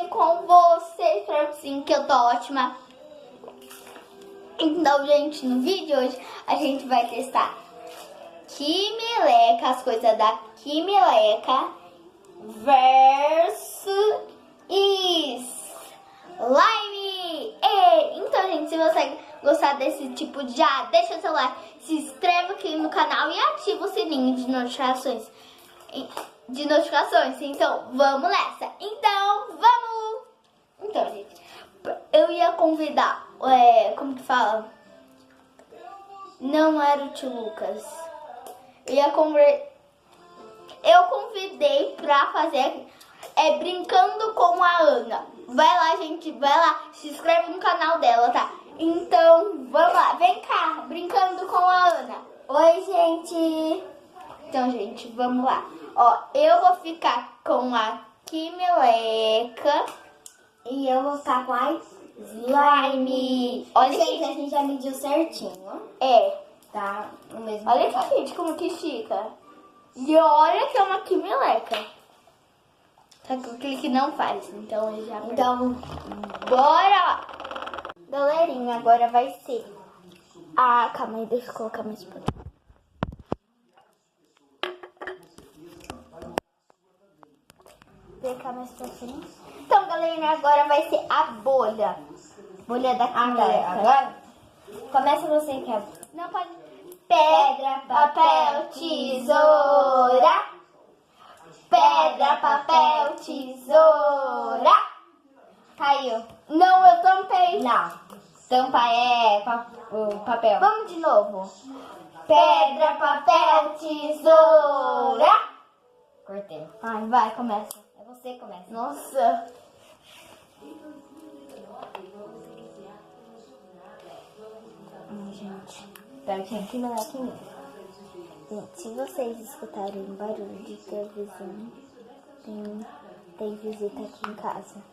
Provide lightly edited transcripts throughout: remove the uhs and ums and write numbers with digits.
bem com você? Espero que sim, que eu tô ótima. Então, gente, no vídeo de hoje a gente vai testar Kimeleca, as coisas da Kimeleca versus Slime. Então, gente, se você gostar desse tipo de deixa seu like, se inscreva aqui no canal e ativa o sininho de notificações. Então, vamos nessa. Então, gente, eu ia convidar, como que fala? Não era o tio Lucas. Eu convidei pra fazer brincando com a Ana. Vai lá, gente, vai lá, se inscreve no canal dela, tá? Então, vamos lá, vem cá, brincando com a Ana. Oi, gente. Então, gente, vamos lá. Ó, eu vou ficar com a Kimeleca e eu vou ficar com a Slime. Olha, gente, a gente já mediu certinho. Tá no mesmo Olha aqui, gente, como que fica. E olha que é uma Kimeleca. Só que o clique não faz, então eu já... Então, bora lá. Galerinha, agora vai ser... calma aí, deixa eu colocar mais pra... Colocar mais pra frente. Então, galerinha, agora vai ser a bolha. Bolha da Kimeleca. Agora, começa você, que é... Não pode... Pedra, papel, tesoura. Pedra, papel, tesoura. Caiu. Não, eu tampei. Não. Tampa o papel. Vamos de novo. Pedra, papel, tesoura. Cortei. Ai, vai, começa. É você que começa. Nossa. Gente. Espero que aqui não é aqui mesmo. Gente, se vocês escutarem barulho de televisão, tem visita aqui em casa.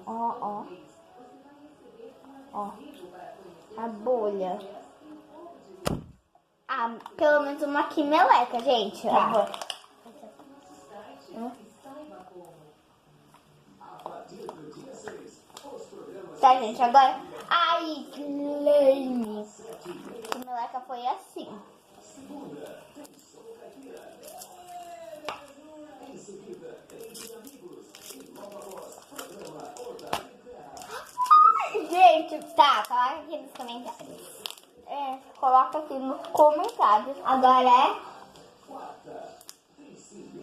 Ó. A bolha. Pelo menos uma Kimeleca, gente. Tá. Tá, gente, agora a Slime. Kimeleca foi assim. Gente, Tá, coloca aqui nos comentários. coloca aqui nos comentários. Agora é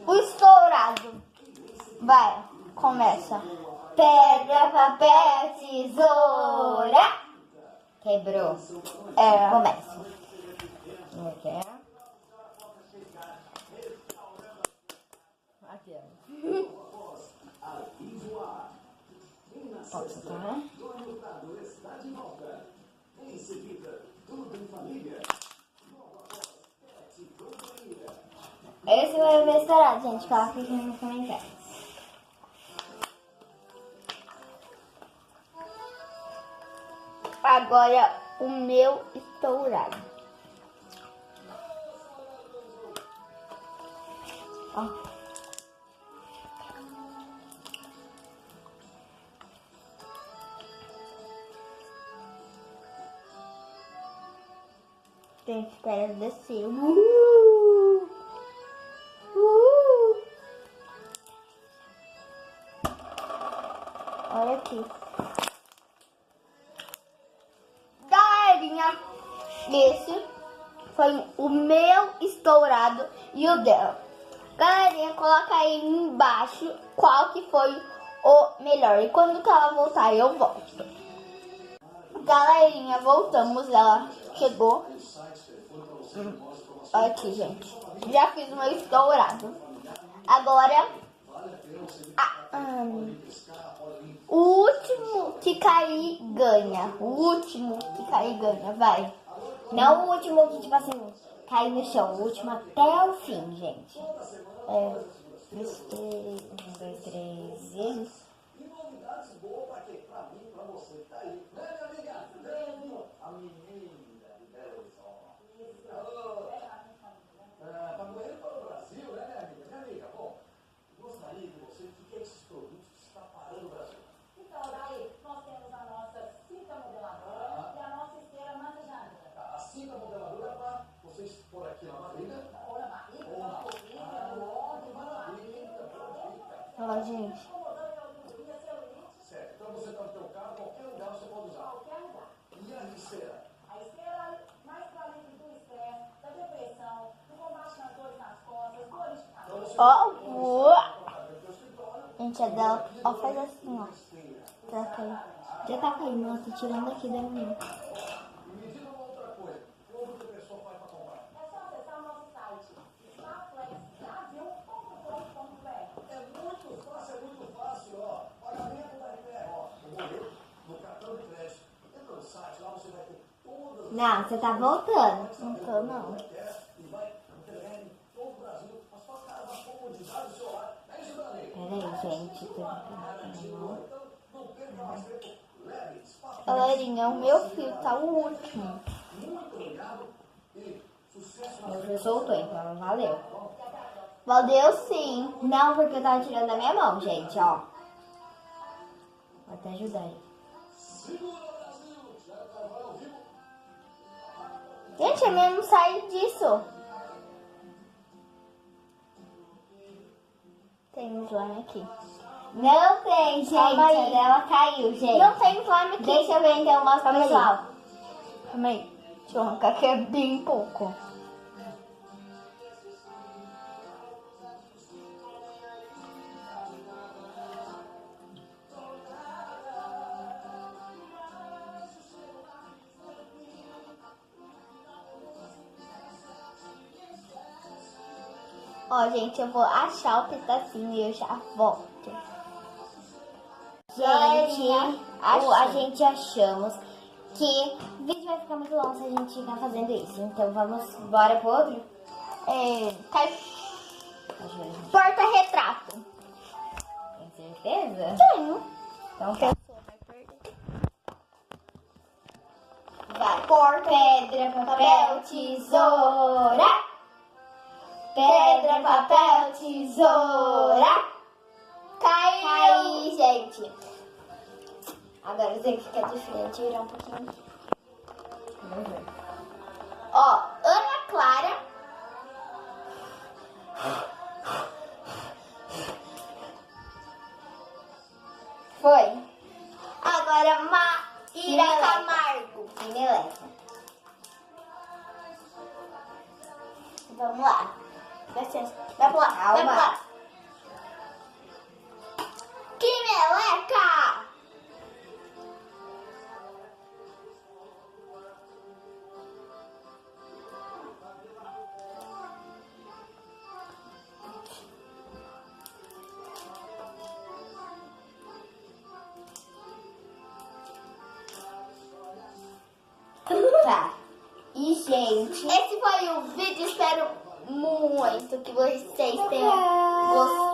O estourado. Vai, começa. Pedra, papel, tesoura. quebrou. Começa. Aqui, Aqui, Pode soltar. Esse vai ver estourado, gente. Coloca aqui nos comentários. Agora o meu estourado. Ó. Tem que esperar descer. Olha aqui. Galerinha, esse foi o meu estourado e o dela. Galerinha, coloca aí embaixo qual que foi o melhor. E quando que ela voltar, eu volto. Galerinha, voltamos. Ela chegou. Olha aqui, gente. Já fiz o meu estourado. Agora, o último que cair ganha. O último que cair ganha, vai. Não o último que, tipo assim, cai no chão. O último até o fim, gente. 1, 2, 3 e... prova, gente. Então você tá no teu carro, qualquer lugar você pode usar. Qualquer lugar. E a esteira? A esteira mais para alívio do estresse, da depressão, do combate nas dores nas costas, dores de cabeça. Ó, boa. Gente, a dela, ó, faz assim, ó. Pra cair. Já tá caindo, ela tá tirando aqui da menina. Me diga uma outra coisa. Como que a pessoa faz para comprar? É só acessar o nosso site, staflexbrasil.com.br. É muito fácil, ó. Pagamento da IPR, ó. No boleto, no cartão de crédito. Entra no site, lá você vai ter todas as Não, você tá voltando. Não tô, não. e vai entregar em todo o Brasil. A sua casa, a comodidade do seu lar. É isso, Dani. Peraí, gente. Tô... Não perca mais tempo. Leve, espaço. Galerinha, o meu fio tá o último. Muito obrigado e sucesso na Meu fio soltou, então valeu. Valeu sim. Não, porque eu tava tirando da minha mão, gente, ó. Vou até ajudar aí. Gente, a minha não sai disso. Tem um slime aqui. Não tem, gente. Calma aí. A dela caiu, gente. Não tem slime aqui. Deixa eu ver então, mostra pro Calma aí. pessoal. Calma aí. Deixa eu arrancar aqui bem pouco. Ó, gente, eu vou achar o pedacinho e eu já volto. Gente, achei. a gente achamos que o vídeo vai ficar muito longo se a gente ficar fazendo isso. Então vamos, bora pro outro? Porta-retrato. Tem certeza? Tenho. Então tá. Vai. Porta, Pedra, papel, tesoura. pedra, papel, tesoura. Caiu, gente. Agora eu tenho que ficar de frente e virar um pouquinho. Vamos ver. Ó, Ana Clara. Foi. Agora Maíra Camargo. Meleca. Vamos lá. Dá licença. Vai pro lado. Vai pro Calma. lado. Que meleca! Tá. E, gente... Esse foi o vídeo. Espero muito que vocês tenham gostado.